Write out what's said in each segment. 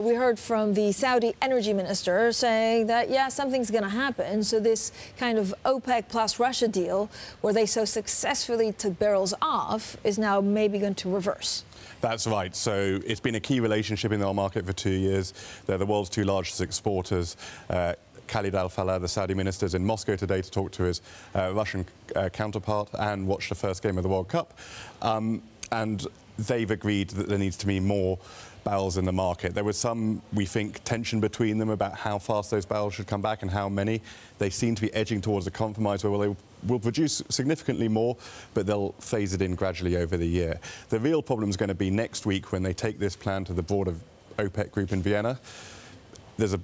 We heard from the Saudi energy minister saying that, yeah, something's going to happen. So this kind of OPEC plus Russia deal, where they so successfully took barrels off, is now maybe going to reverse. That's right. So it's been a key relationship in the oil market for 2 years. They're the world's two largest exporters. Khalid al-Faleh, the Saudi minister, is in Moscow today to talk to his Russian counterpart and watch the first game of the World Cup. And they've agreed that there needs to be more barrels in the market. There was some, we think, tension between them about how fast those barrels should come back and how many. They seem to be edging towards a compromise where they will produce significantly more, but they'll phase it in gradually over the year. The real problem is going to be next week when they take this plan to the broader OPEC group in Vienna. There's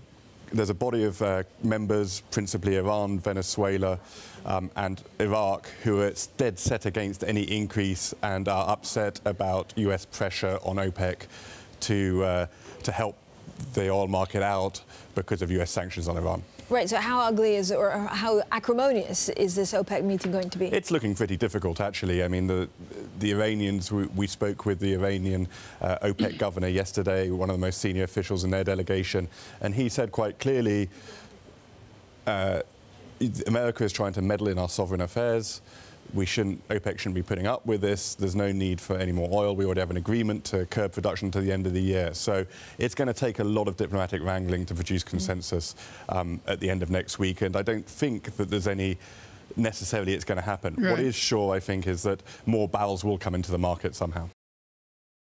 a body of members, principally Iran, Venezuela, and Iraq, who are dead set against any increase and are upset about US pressure on OPEC to help the oil market out because of US sanctions on Iran. Right, so how ugly is, or how acrimonious is this OPEC meeting going to be? It's looking pretty difficult, actually. I mean, the Iranians, we spoke with the Iranian OPEC governor yesterday, one of the most senior officials in their delegation, and he said quite clearly, America is trying to meddle in our sovereign affairs. OPEC shouldn't be putting up with this. There's no need for any more oil. We already have an agreement to curb production to the end of the year. So it's going to take a lot of diplomatic wrangling to produce consensus at the end of next week. And I don't think that there's any necessarily it's going to happen. Right. What is sure, I think, is that more barrels will come into the market somehow.